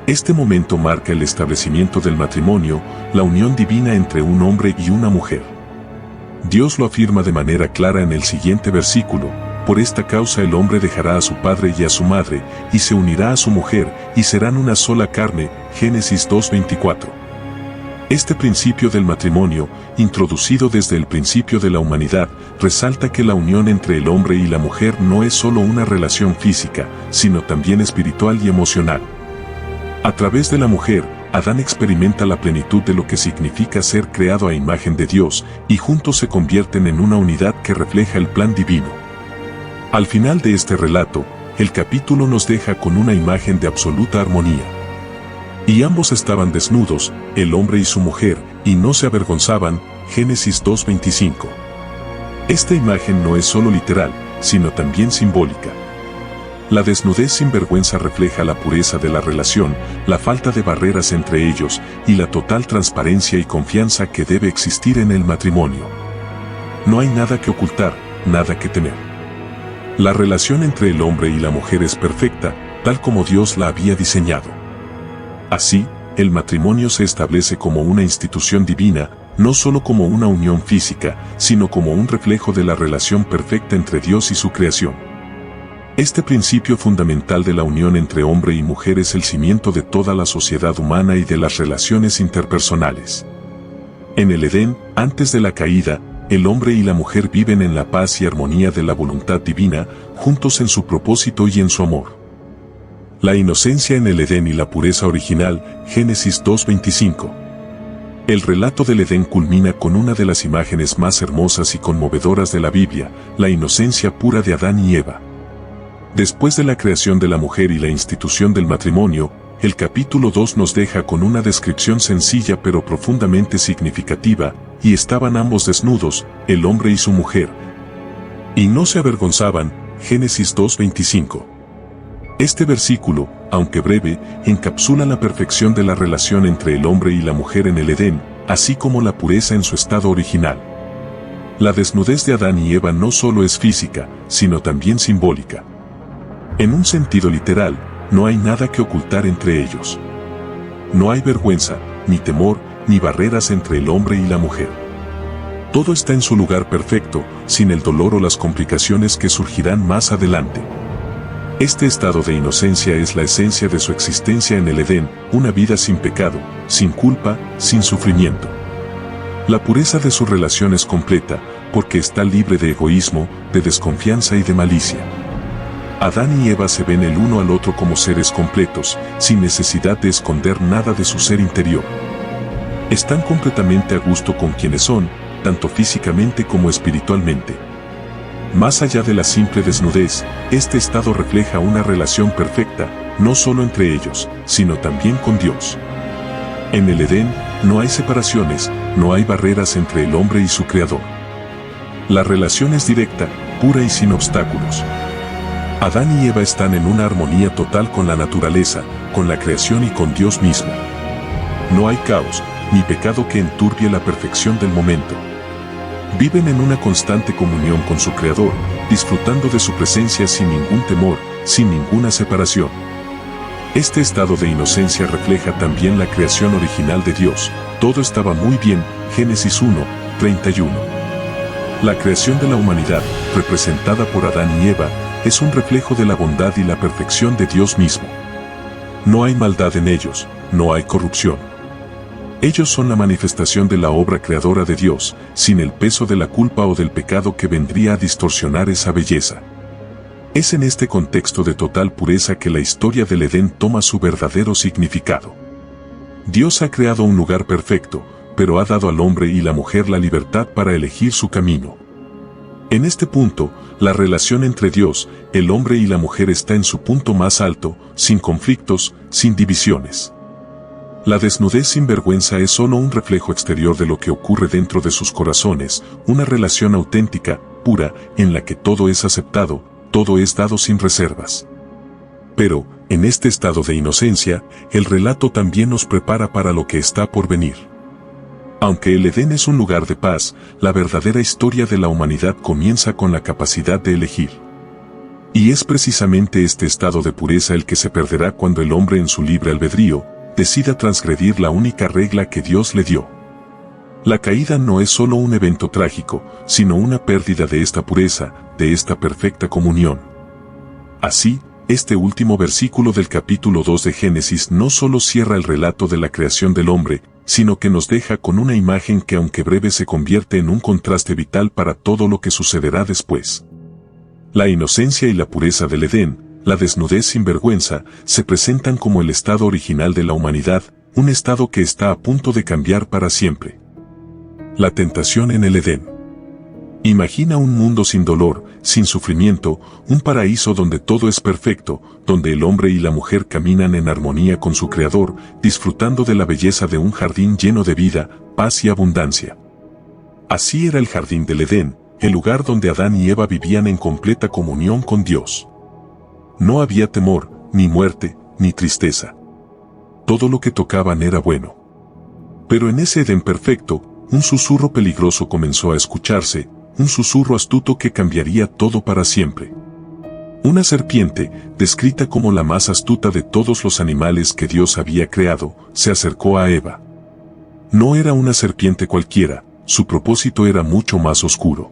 Este momento marca el establecimiento del matrimonio, la unión divina entre un hombre y una mujer. Dios lo afirma de manera clara en el siguiente versículo: por esta causa el hombre dejará a su padre y a su madre, y se unirá a su mujer, y serán una sola carne, Génesis 2:24. Este principio del matrimonio, introducido desde el principio de la humanidad, resalta que la unión entre el hombre y la mujer no es solo una relación física, sino también espiritual y emocional. A través de la mujer, Adán experimenta la plenitud de lo que significa ser creado a imagen de Dios, y juntos se convierten en una unidad que refleja el plan divino. Al final de este relato, el capítulo nos deja con una imagen de absoluta armonía. Y ambos estaban desnudos, el hombre y su mujer, y no se avergonzaban, Génesis 2:25. Esta imagen no es solo literal, sino también simbólica. La desnudez sin vergüenza refleja la pureza de la relación, la falta de barreras entre ellos, y la total transparencia y confianza que debe existir en el matrimonio. No hay nada que ocultar, nada que temer. La relación entre el hombre y la mujer es perfecta, tal como Dios la había diseñado. Así, el matrimonio se establece como una institución divina, no solo como una unión física, sino como un reflejo de la relación perfecta entre Dios y su creación. Este principio fundamental de la unión entre hombre y mujer es el cimiento de toda la sociedad humana y de las relaciones interpersonales. En el Edén, antes de la caída, el hombre y la mujer viven en la paz y armonía de la voluntad divina, juntos en su propósito y en su amor. La inocencia en el Edén y la pureza original, Génesis 2:25. El relato del Edén culmina con una de las imágenes más hermosas y conmovedoras de la Biblia, la inocencia pura de Adán y Eva. Después de la creación de la mujer y la institución del matrimonio, el capítulo 2 nos deja con una descripción sencilla pero profundamente significativa: y estaban ambos desnudos, el hombre y su mujer, y no se avergonzaban, Génesis 2:25. Este versículo, aunque breve, encapsula la perfección de la relación entre el hombre y la mujer en el Edén, así como la pureza en su estado original. La desnudez de Adán y Eva no solo es física, sino también simbólica. En un sentido literal, no hay nada que ocultar entre ellos. No hay vergüenza, ni temor, ni barreras entre el hombre y la mujer. Todo está en su lugar perfecto, sin el dolor o las complicaciones que surgirán más adelante. Este estado de inocencia es la esencia de su existencia en el Edén, una vida sin pecado, sin culpa, sin sufrimiento. La pureza de su relación es completa, porque está libre de egoísmo, de desconfianza y de malicia. Adán y Eva se ven el uno al otro como seres completos, sin necesidad de esconder nada de su ser interior. Están completamente a gusto con quienes son, tanto físicamente como espiritualmente. Más allá de la simple desnudez, este estado refleja una relación perfecta, no solo entre ellos, sino también con Dios. En el Edén, no hay separaciones, no hay barreras entre el hombre y su Creador. La relación es directa, pura y sin obstáculos. Adán y Eva están en una armonía total con la naturaleza, con la creación y con Dios mismo. No hay caos, ni pecado que enturbie la perfección del momento. Viven en una constante comunión con su Creador, disfrutando de su presencia sin ningún temor, sin ninguna separación. Este estado de inocencia refleja también la creación original de Dios. Todo estaba muy bien, Génesis 1, 31. La creación de la humanidad, representada por Adán y Eva, es un reflejo de la bondad y la perfección de Dios mismo. No hay maldad en ellos, no hay corrupción. Ellos son la manifestación de la obra creadora de Dios, sin el peso de la culpa o del pecado que vendría a distorsionar esa belleza. Es en este contexto de total pureza que la historia del Edén toma su verdadero significado. Dios ha creado un lugar perfecto, pero ha dado al hombre y la mujer la libertad para elegir su camino. En este punto, la relación entre Dios, el hombre y la mujer está en su punto más alto, sin conflictos, sin divisiones. La desnudez sin vergüenza es solo un reflejo exterior de lo que ocurre dentro de sus corazones, una relación auténtica, pura, en la que todo es aceptado, todo es dado sin reservas. Pero, en este estado de inocencia, el relato también nos prepara para lo que está por venir. Aunque el Edén es un lugar de paz, la verdadera historia de la humanidad comienza con la capacidad de elegir. Y es precisamente este estado de pureza el que se perderá cuando el hombre en su libre albedrío, decida transgredir la única regla que Dios le dio. La caída no es solo un evento trágico, sino una pérdida de esta pureza, de esta perfecta comunión. Así, este último versículo del capítulo 2 de Génesis no solo cierra el relato de la creación del hombre, sino que nos deja con una imagen que aunque breve se convierte en un contraste vital para todo lo que sucederá después. La inocencia y la pureza del Edén, la desnudez sin vergüenza, se presentan como el estado original de la humanidad, un estado que está a punto de cambiar para siempre. La tentación en el Edén. Imagina un mundo sin dolor, sin sufrimiento, un paraíso donde todo es perfecto, donde el hombre y la mujer caminan en armonía con su Creador, disfrutando de la belleza de un jardín lleno de vida, paz y abundancia. Así era el jardín del Edén, el lugar donde Adán y Eva vivían en completa comunión con Dios. No había temor, ni muerte, ni tristeza. Todo lo que tocaban era bueno. Pero en ese Edén perfecto, un susurro peligroso comenzó a escucharse, un susurro astuto que cambiaría todo para siempre. Una serpiente, descrita como la más astuta de todos los animales que Dios había creado, se acercó a Eva. No era una serpiente cualquiera, su propósito era mucho más oscuro.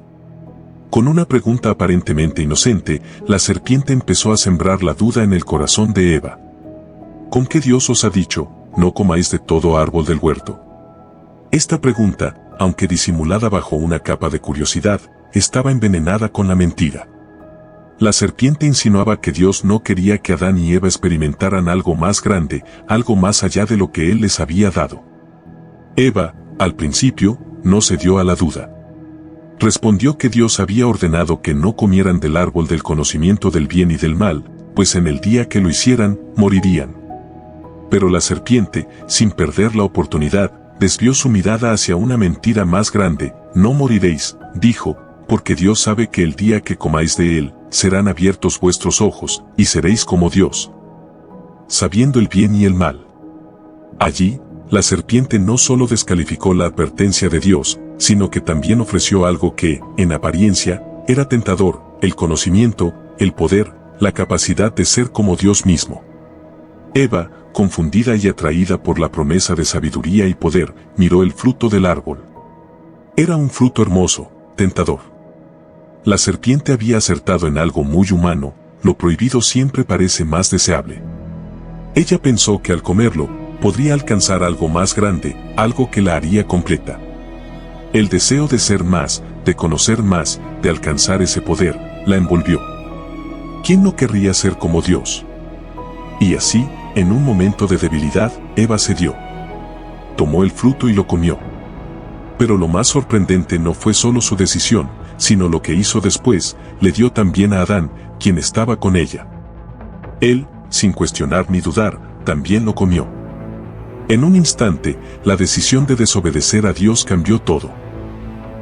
Con una pregunta aparentemente inocente, la serpiente empezó a sembrar la duda en el corazón de Eva. ¿Con qué Dios os ha dicho, no comáis de todo árbol del huerto? Esta pregunta, aunque disimulada bajo una capa de curiosidad, estaba envenenada con la mentira. La serpiente insinuaba que Dios no quería que Adán y Eva experimentaran algo más grande, algo más allá de lo que Él les había dado. Eva, al principio, no cedió a la duda. Respondió que Dios había ordenado que no comieran del árbol del conocimiento del bien y del mal, pues en el día que lo hicieran, morirían. Pero la serpiente, sin perder la oportunidad, desvió su mirada hacia una mentira más grande. No moriréis, dijo, porque Dios sabe que el día que comáis de él, serán abiertos vuestros ojos, y seréis como Dios, sabiendo el bien y el mal. Allí, la serpiente no solo descalificó la advertencia de Dios, sino que también ofreció algo que, en apariencia, era tentador: el conocimiento, el poder, la capacidad de ser como Dios mismo. Eva, confundida y atraída por la promesa de sabiduría y poder, miró el fruto del árbol. Era un fruto hermoso, tentador. La serpiente había acertado en algo muy humano: lo prohibido siempre parece más deseable. Ella pensó que al comerlo, podría alcanzar algo más grande, algo que la haría completa. El deseo de ser más, de conocer más, de alcanzar ese poder, la envolvió. ¿Quién no querría ser como Dios? Y así, en un momento de debilidad, Eva cedió. tomó el fruto y lo comió. Pero lo más sorprendente no fue solo su decisión, sino lo que hizo después, le dio también a Adán, quien estaba con ella. Él, sin cuestionar ni dudar, también lo comió. En un instante, la decisión de desobedecer a Dios cambió todo.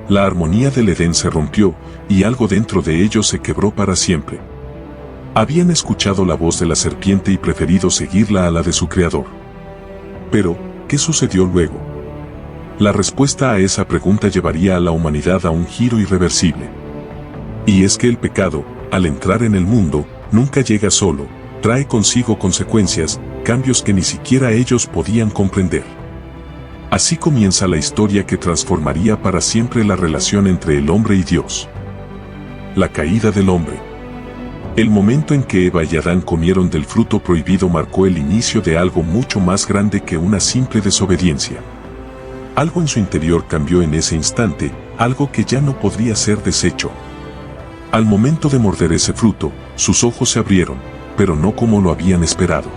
La armonía del Edén se rompió, y algo dentro de ellos se quebró para siempre. Habían escuchado la voz de la serpiente y preferido seguirla a la de su creador. Pero, ¿qué sucedió luego? La respuesta a esa pregunta llevaría a la humanidad a un giro irreversible. Y es que el pecado, al entrar en el mundo, nunca llega solo, trae consigo consecuencias, cambios que ni siquiera ellos podían comprender. Así comienza la historia que transformaría para siempre la relación entre el hombre y Dios. La caída del hombre. El momento en que Eva y Adán comieron del fruto prohibido marcó el inicio de algo mucho más grande que una simple desobediencia. Algo en su interior cambió en ese instante, algo que ya no podría ser deshecho. Al momento de morder ese fruto, sus ojos se abrieron, pero no como lo habían esperado.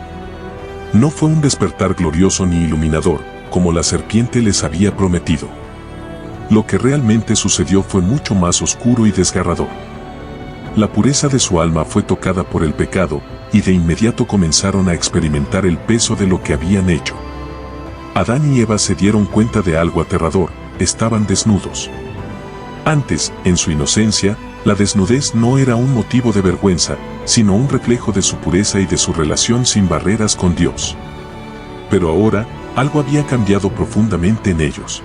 No fue un despertar glorioso ni iluminador, como la serpiente les había prometido. Lo que realmente sucedió fue mucho más oscuro y desgarrador. La pureza de su alma fue tocada por el pecado, y de inmediato comenzaron a experimentar el peso de lo que habían hecho. Adán y Eva se dieron cuenta de algo aterrador: estaban desnudos. Antes, en su inocencia, la desnudez no era un motivo de vergüenza, sino un reflejo de su pureza y de su relación sin barreras con Dios. Pero ahora, algo había cambiado profundamente en ellos.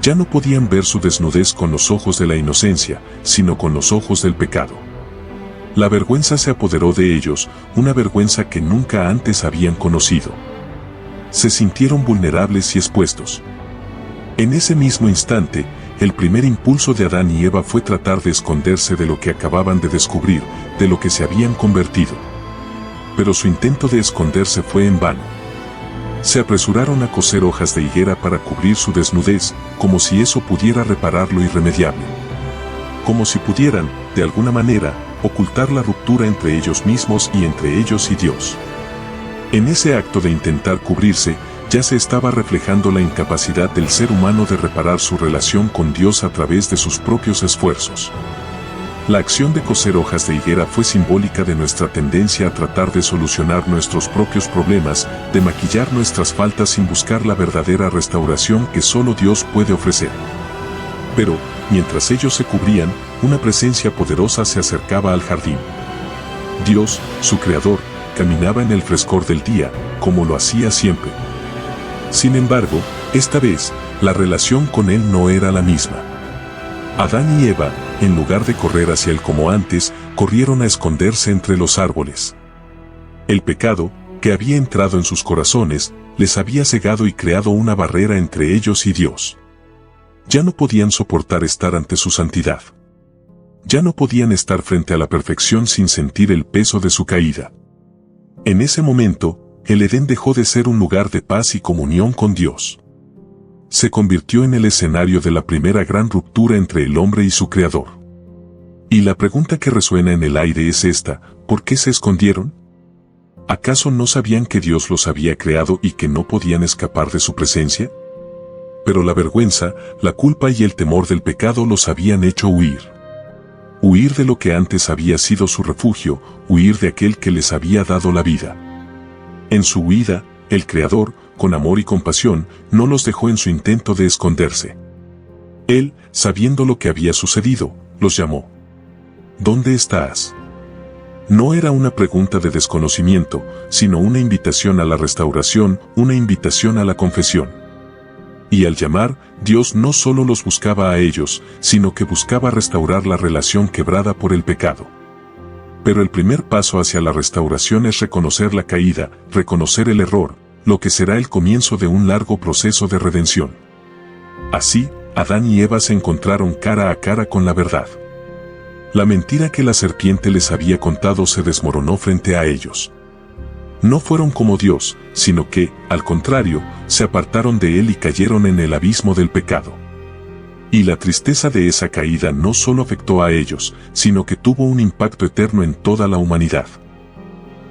Ya no podían ver su desnudez con los ojos de la inocencia, sino con los ojos del pecado. La vergüenza se apoderó de ellos, una vergüenza que nunca antes habían conocido. Se sintieron vulnerables y expuestos. En ese mismo instante, el primer impulso de Adán y Eva fue tratar de esconderse de lo que acababan de descubrir, de lo que se habían convertido. Pero su intento de esconderse fue en vano. Se apresuraron a coser hojas de higuera para cubrir su desnudez, como si eso pudiera reparar lo irremediable. Como si pudieran, de alguna manera, ocultar la ruptura entre ellos mismos y entre ellos y Dios. En ese acto de intentar cubrirse, ya se estaba reflejando la incapacidad del ser humano de reparar su relación con Dios a través de sus propios esfuerzos. La acción de coser hojas de higuera fue simbólica de nuestra tendencia a tratar de solucionar nuestros propios problemas, de maquillar nuestras faltas sin buscar la verdadera restauración que solo Dios puede ofrecer. Pero, mientras ellos se cubrían, una presencia poderosa se acercaba al jardín. Dios, su creador, caminaba en el frescor del día, como lo hacía siempre. Sin embargo, esta vez, la relación con él no era la misma. Adán y Eva, en lugar de correr hacia él como antes, corrieron a esconderse entre los árboles. El pecado, que había entrado en sus corazones, les había cegado y creado una barrera entre ellos y Dios. Ya no podían soportar estar ante su santidad. Ya no podían estar frente a la perfección sin sentir el peso de su caída. En ese momento, el Edén dejó de ser un lugar de paz y comunión con Dios. Se convirtió en el escenario de la primera gran ruptura entre el hombre y su creador. Y la pregunta que resuena en el aire es esta: ¿por qué se escondieron? ¿Acaso no sabían que Dios los había creado y que no podían escapar de su presencia? Pero la vergüenza, la culpa y el temor del pecado los habían hecho huir. Huir de lo que antes había sido su refugio, huir de aquel que les había dado la vida. En su huida, el Creador, con amor y compasión, no los dejó en su intento de esconderse. Él, sabiendo lo que había sucedido, los llamó. ¿Dónde estás? No era una pregunta de desconocimiento, sino una invitación a la restauración, una invitación a la confesión. Y al llamar, Dios no solo los buscaba a ellos, sino que buscaba restaurar la relación quebrada por el pecado. Pero el primer paso hacia la restauración es reconocer la caída, reconocer el error, lo que será el comienzo de un largo proceso de redención. Así, Adán y Eva se encontraron cara a cara con la verdad. La mentira que la serpiente les había contado se desmoronó frente a ellos. No fueron como Dios, sino que, al contrario, se apartaron de Él y cayeron en el abismo del pecado. Y la tristeza de esa caída no solo afectó a ellos, sino que tuvo un impacto eterno en toda la humanidad.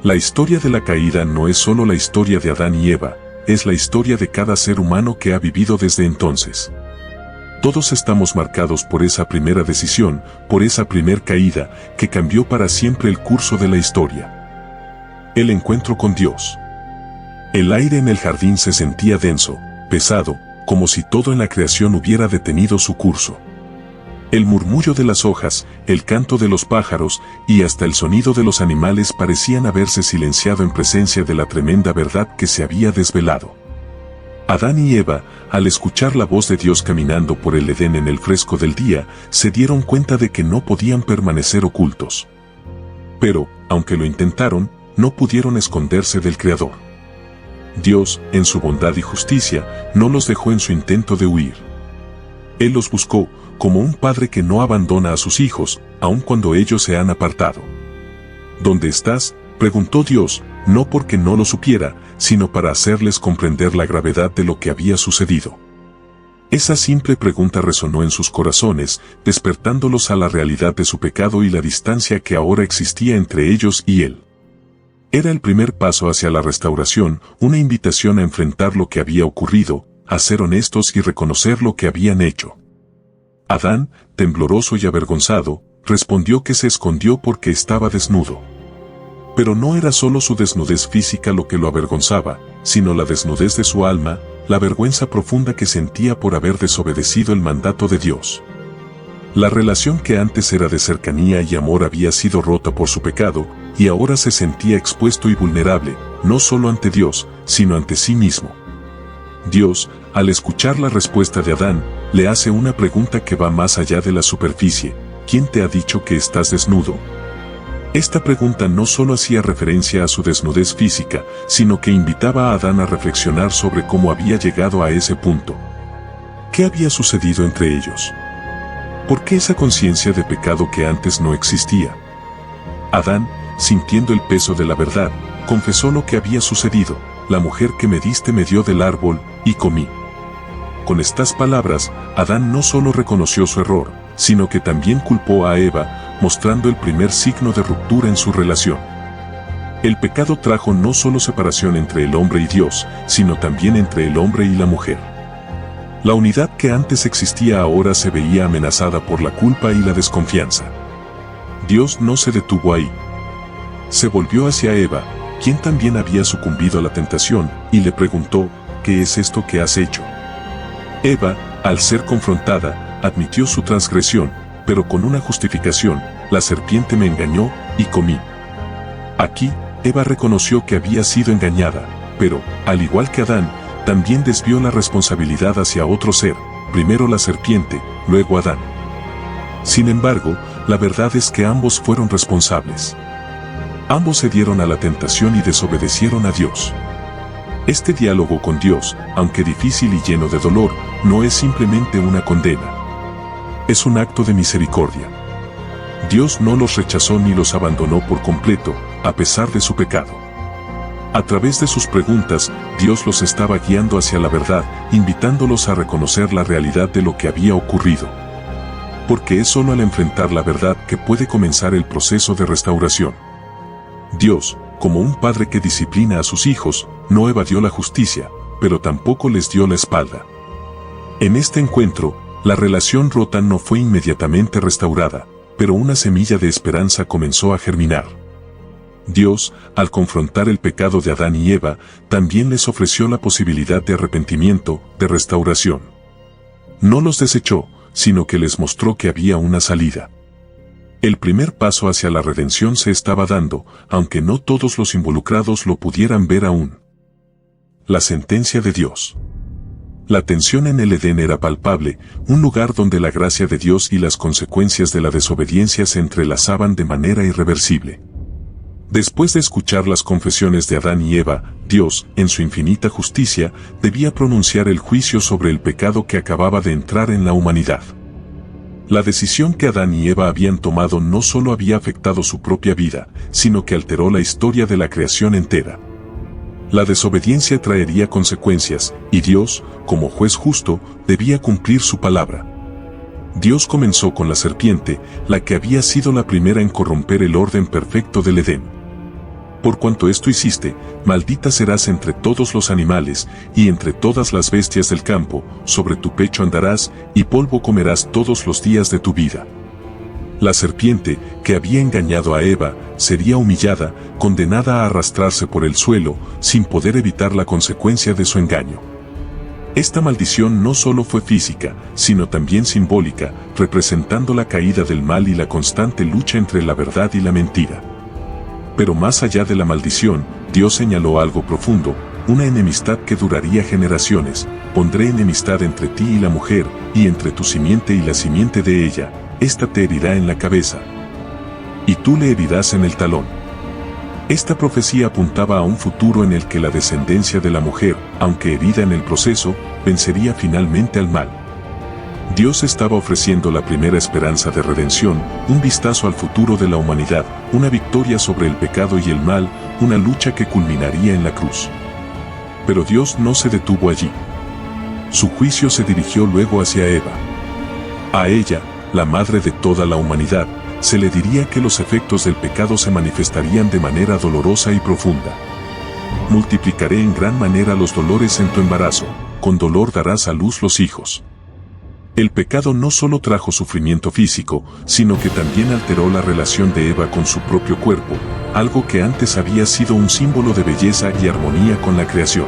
La historia de la caída no es solo la historia de Adán y Eva, es la historia de cada ser humano que ha vivido desde entonces. Todos estamos marcados por esa primera decisión, por esa primer caída, que cambió para siempre el curso de la historia. El encuentro con Dios. El aire en el jardín se sentía denso, pesado, como si todo en la creación hubiera detenido su curso. El murmullo de las hojas, el canto de los pájaros y hasta el sonido de los animales parecían haberse silenciado en presencia de la tremenda verdad que se había desvelado. Adán y Eva, al escuchar la voz de Dios caminando por el Edén en el fresco del día, se dieron cuenta de que no podían permanecer ocultos. Pero, aunque lo intentaron, no pudieron esconderse del Creador. Dios, en su bondad y justicia, no los dejó en su intento de huir. Él los buscó, como un padre que no abandona a sus hijos, aun cuando ellos se han apartado. ¿Dónde estás?, preguntó Dios, no porque no lo supiera, sino para hacerles comprender la gravedad de lo que había sucedido. Esa simple pregunta resonó en sus corazones, despertándolos a la realidad de su pecado y la distancia que ahora existía entre ellos y Él. Era el primer paso hacia la restauración, una invitación a enfrentar lo que había ocurrido, a ser honestos y reconocer lo que habían hecho. Adán, tembloroso y avergonzado, respondió que se escondió porque estaba desnudo. Pero no era solo su desnudez física lo que lo avergonzaba, sino la desnudez de su alma, la vergüenza profunda que sentía por haber desobedecido el mandato de Dios. La relación que antes era de cercanía y amor había sido rota por su pecado, y ahora se sentía expuesto y vulnerable, no solo ante Dios, sino ante sí mismo. Dios, al escuchar la respuesta de Adán, le hace una pregunta que va más allá de la superficie: ¿quién te ha dicho que estás desnudo? Esta pregunta no solo hacía referencia a su desnudez física, sino que invitaba a Adán a reflexionar sobre cómo había llegado a ese punto. ¿Qué había sucedido entre ellos? ¿Por qué esa conciencia de pecado que antes no existía? Adán, sintiendo el peso de la verdad, confesó lo que había sucedido: la mujer que me diste me dio del árbol, y comí. Con estas palabras, Adán no solo reconoció su error, sino que también culpó a Eva, mostrando el primer signo de ruptura en su relación. El pecado trajo no solo separación entre el hombre y Dios, sino también entre el hombre y la mujer. La unidad que antes existía ahora se veía amenazada por la culpa y la desconfianza. Dios no se detuvo ahí. Se volvió hacia Eva, quien también había sucumbido a la tentación, y le preguntó: ¿qué es esto que has hecho? Eva, al ser confrontada, admitió su transgresión, pero con una justificación: la serpiente me engañó, y comí. Aquí, Eva reconoció que había sido engañada, pero, al igual que Adán, también desvió la responsabilidad hacia otro ser, primero la serpiente, luego Adán. Sin embargo, la verdad es que ambos fueron responsables. Ambos cedieron a la tentación y desobedecieron a Dios. Este diálogo con Dios, aunque difícil y lleno de dolor, no es simplemente una condena. Es un acto de misericordia. Dios no los rechazó ni los abandonó por completo, a pesar de su pecado. A través de sus preguntas, Dios los estaba guiando hacia la verdad, invitándolos a reconocer la realidad de lo que había ocurrido. Porque es solo al enfrentar la verdad que puede comenzar el proceso de restauración. Dios, como un padre que disciplina a sus hijos, no evadió la justicia, pero tampoco les dio la espalda. En este encuentro, la relación rota no fue inmediatamente restaurada, pero una semilla de esperanza comenzó a germinar. Dios, al confrontar el pecado de Adán y Eva, también les ofreció la posibilidad de arrepentimiento, de restauración. No los desechó, sino que les mostró que había una salida. El primer paso hacia la redención se estaba dando, aunque no todos los involucrados lo pudieran ver aún. La sentencia de Dios. La tensión en el Edén era palpable, un lugar donde la gracia de Dios y las consecuencias de la desobediencia se entrelazaban de manera irreversible. Después de escuchar las confesiones de Adán y Eva, Dios, en su infinita justicia, debía pronunciar el juicio sobre el pecado que acababa de entrar en la humanidad. La decisión que Adán y Eva habían tomado no solo había afectado su propia vida, sino que alteró la historia de la creación entera. La desobediencia traería consecuencias, y Dios, como juez justo, debía cumplir su palabra. Dios comenzó con la serpiente, la que había sido la primera en corromper el orden perfecto del Edén. Por cuanto esto hiciste, maldita serás entre todos los animales, y entre todas las bestias del campo, sobre tu pecho andarás, y polvo comerás todos los días de tu vida. La serpiente, que había engañado a Eva, sería humillada, condenada a arrastrarse por el suelo, sin poder evitar la consecuencia de su engaño. Esta maldición no solo fue física, sino también simbólica, representando la caída del mal y la constante lucha entre la verdad y la mentira. Pero más allá de la maldición, Dios señaló algo profundo, una enemistad que duraría generaciones. Pondré enemistad entre ti y la mujer, y entre tu simiente y la simiente de ella, ésta te herirá en la cabeza, y tú le herirás en el talón. Esta profecía apuntaba a un futuro en el que la descendencia de la mujer, aunque herida en el proceso, vencería finalmente al mal. Dios estaba ofreciendo la primera esperanza de redención, un vistazo al futuro de la humanidad, una victoria sobre el pecado y el mal, una lucha que culminaría en la cruz. Pero Dios no se detuvo allí. Su juicio se dirigió luego hacia Eva. A ella, la madre de toda la humanidad, se le diría que los efectos del pecado se manifestarían de manera dolorosa y profunda. Multiplicaré en gran manera los dolores en tu embarazo, con dolor darás a luz los hijos. El pecado no solo trajo sufrimiento físico, sino que también alteró la relación de Eva con su propio cuerpo, algo que antes había sido un símbolo de belleza y armonía con la creación.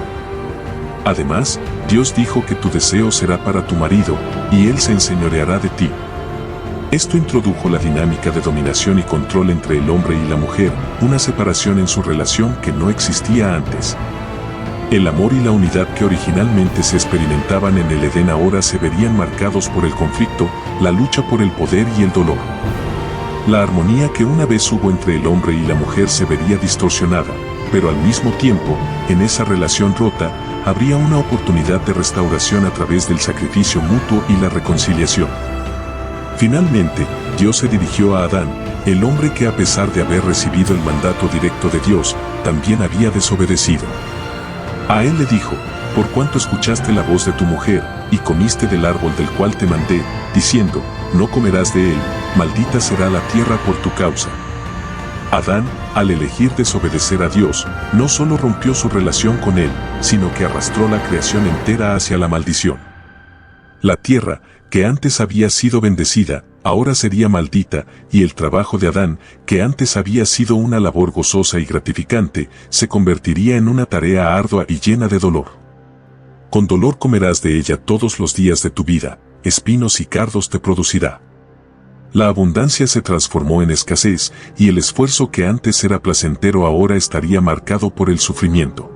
Además, Dios dijo que tu deseo será para tu marido, y él se enseñoreará de ti. Esto introdujo la dinámica de dominación y control entre el hombre y la mujer, una separación en su relación que no existía antes. El amor y la unidad que originalmente se experimentaban en el Edén ahora se verían marcados por el conflicto, la lucha por el poder y el dolor. La armonía que una vez hubo entre el hombre y la mujer se vería distorsionada, pero al mismo tiempo, en esa relación rota, habría una oportunidad de restauración a través del sacrificio mutuo y la reconciliación. Finalmente, Dios se dirigió a Adán, el hombre que a pesar de haber recibido el mandato directo de Dios, también había desobedecido. A él le dijo, por cuanto escuchaste la voz de tu mujer, y comiste del árbol del cual te mandé, diciendo, no comerás de él, maldita será la tierra por tu causa. Adán, al elegir desobedecer a Dios, no solo rompió su relación con él, sino que arrastró la creación entera hacia la maldición. La tierra, que antes había sido bendecida, ahora sería maldita, y el trabajo de Adán, que antes había sido una labor gozosa y gratificante, se convertiría en una tarea ardua y llena de dolor. Con dolor comerás de ella todos los días de tu vida, espinos y cardos te producirá. La abundancia se transformó en escasez, y el esfuerzo que antes era placentero ahora estaría marcado por el sufrimiento.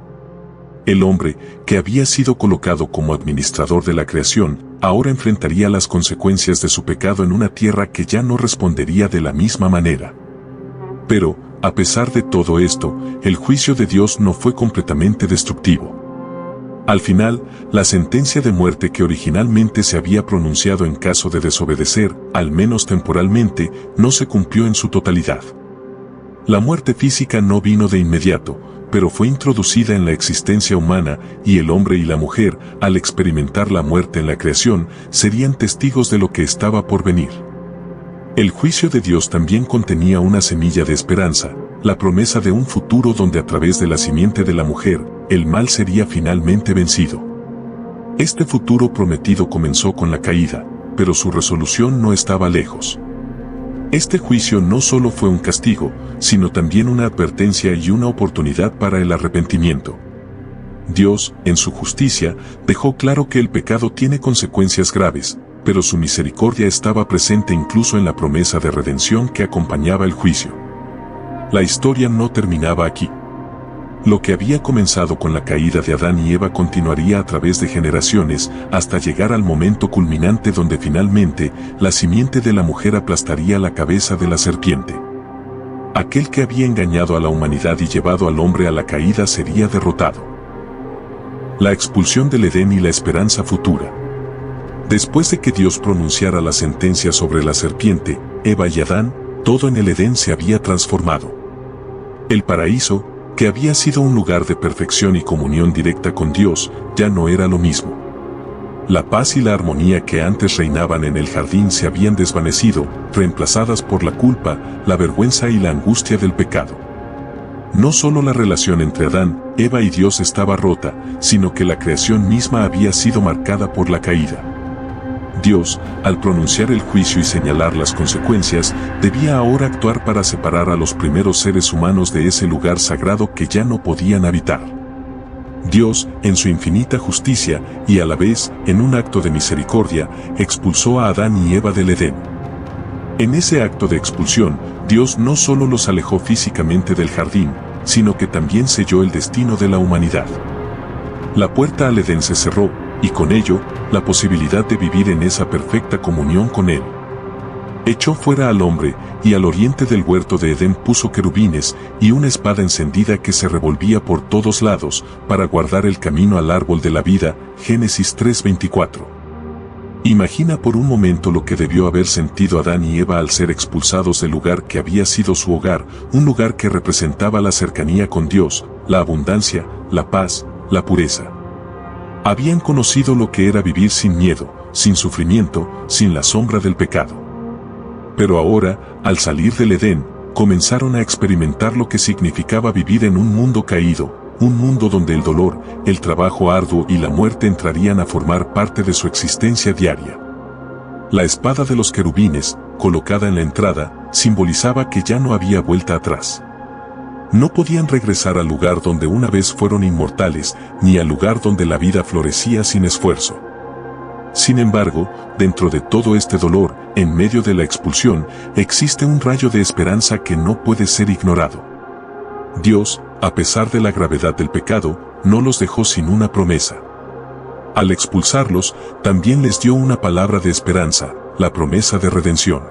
El hombre, que había sido colocado como administrador de la creación, ahora enfrentaría las consecuencias de su pecado en una tierra que ya no respondería de la misma manera. Pero, a pesar de todo esto, el juicio de Dios no fue completamente destructivo. Al final, la sentencia de muerte que originalmente se había pronunciado en caso de desobedecer, al menos temporalmente, no se cumplió en su totalidad. La muerte física no vino de inmediato, pero fue introducida en la existencia humana, y el hombre y la mujer, al experimentar la muerte en la creación, serían testigos de lo que estaba por venir. El juicio de Dios también contenía una semilla de esperanza, la promesa de un futuro donde a través de la simiente de la mujer, el mal sería finalmente vencido. Este futuro prometido comenzó con la caída, pero su resolución no estaba lejos. Este juicio no solo fue un castigo, sino también una advertencia y una oportunidad para el arrepentimiento. Dios, en su justicia, dejó claro que el pecado tiene consecuencias graves, pero su misericordia estaba presente incluso en la promesa de redención que acompañaba el juicio. La historia no terminaba aquí. Lo que había comenzado con la caída de Adán y Eva continuaría a través de generaciones hasta llegar al momento culminante donde finalmente la simiente de la mujer aplastaría la cabeza de la serpiente. Aquel que había engañado a la humanidad y llevado al hombre a la caída sería derrotado. La expulsión del Edén y la esperanza futura. Después de que Dios pronunciara la sentencia sobre la serpiente, Eva y Adán, todo en el Edén se había transformado. El paraíso, que había sido un lugar de perfección y comunión directa con Dios, ya no era lo mismo. La paz y la armonía que antes reinaban en el jardín se habían desvanecido, reemplazadas por la culpa, la vergüenza y la angustia del pecado. No solo la relación entre Adán, Eva y Dios estaba rota, sino que la creación misma había sido marcada por la caída. Dios, al pronunciar el juicio y señalar las consecuencias, debía ahora actuar para separar a los primeros seres humanos de ese lugar sagrado que ya no podían habitar. Dios, en su infinita justicia, y a la vez, en un acto de misericordia, expulsó a Adán y Eva del Edén. En ese acto de expulsión, Dios no solo los alejó físicamente del jardín, sino que también selló el destino de la humanidad. La puerta al Edén se cerró, y con ello, la posibilidad de vivir en esa perfecta comunión con Él. Echó fuera al hombre, y al oriente del huerto de Edén puso querubines, y una espada encendida que se revolvía por todos lados, para guardar el camino al árbol de la vida, Génesis 3:24. Imagina por un momento lo que debió haber sentido Adán y Eva al ser expulsados del lugar que había sido su hogar, un lugar que representaba la cercanía con Dios, la abundancia, la paz, la pureza. Habían conocido lo que era vivir sin miedo, sin sufrimiento, sin la sombra del pecado. Pero ahora, al salir del Edén, comenzaron a experimentar lo que significaba vivir en un mundo caído, un mundo donde el dolor, el trabajo arduo y la muerte entrarían a formar parte de su existencia diaria. La espada de los querubines, colocada en la entrada, simbolizaba que ya no había vuelta atrás. No podían regresar al lugar donde una vez fueron inmortales, ni al lugar donde la vida florecía sin esfuerzo. Sin embargo, dentro de todo este dolor, en medio de la expulsión, existe un rayo de esperanza que no puede ser ignorado. Dios, a pesar de la gravedad del pecado, no los dejó sin una promesa. Al expulsarlos, también les dio una palabra de esperanza, la promesa de redención.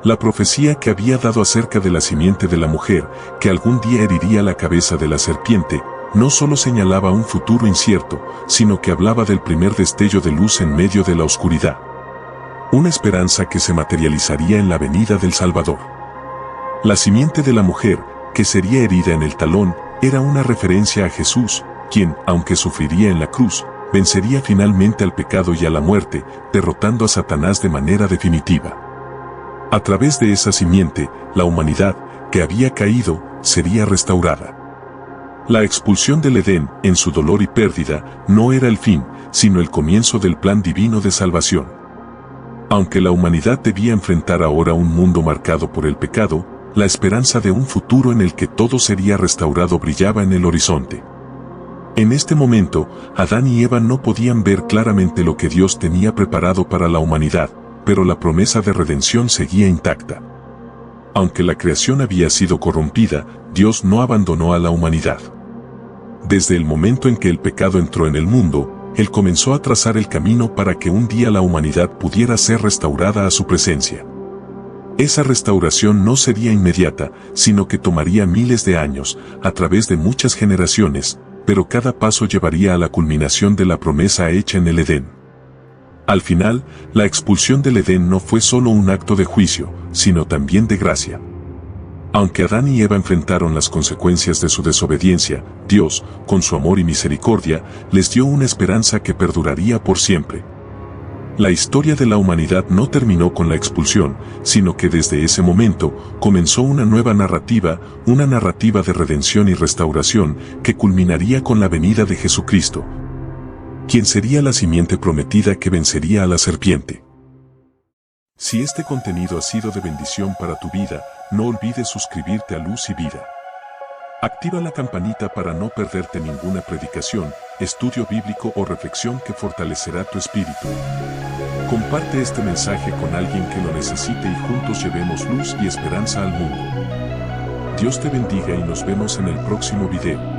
La profecía que había dado acerca de la simiente de la mujer, que algún día heriría la cabeza de la serpiente, no solo señalaba un futuro incierto, sino que hablaba del primer destello de luz en medio de la oscuridad. Una esperanza que se materializaría en la venida del Salvador. La simiente de la mujer, que sería herida en el talón, era una referencia a Jesús, quien, aunque sufriría en la cruz, vencería finalmente al pecado y a la muerte, derrotando a Satanás de manera definitiva. A través de esa simiente, la humanidad, que había caído, sería restaurada. La expulsión del Edén, en su dolor y pérdida, no era el fin, sino el comienzo del plan divino de salvación. Aunque la humanidad debía enfrentar ahora un mundo marcado por el pecado, la esperanza de un futuro en el que todo sería restaurado brillaba en el horizonte. En este momento, Adán y Eva no podían ver claramente lo que Dios tenía preparado para la humanidad, pero la promesa de redención seguía intacta. Aunque la creación había sido corrompida, Dios no abandonó a la humanidad. Desde el momento en que el pecado entró en el mundo, Él comenzó a trazar el camino para que un día la humanidad pudiera ser restaurada a su presencia. Esa restauración no sería inmediata, sino que tomaría miles de años, a través de muchas generaciones, pero cada paso llevaría a la culminación de la promesa hecha en el Edén. Al final, la expulsión del Edén no fue solo un acto de juicio, sino también de gracia. Aunque Adán y Eva enfrentaron las consecuencias de su desobediencia, Dios, con su amor y misericordia, les dio una esperanza que perduraría por siempre. La historia de la humanidad no terminó con la expulsión, sino que desde ese momento comenzó una nueva narrativa, una narrativa de redención y restauración que culminaría con la venida de Jesucristo, quien sería la simiente prometida que vencería a la serpiente. Si este contenido ha sido de bendición para tu vida, no olvides suscribirte a Luz y Vida. Activa la campanita para no perderte ninguna predicación, estudio bíblico o reflexión que fortalecerá tu espíritu. Comparte este mensaje con alguien que lo necesite y juntos llevemos luz y esperanza al mundo. Dios te bendiga y nos vemos en el próximo video.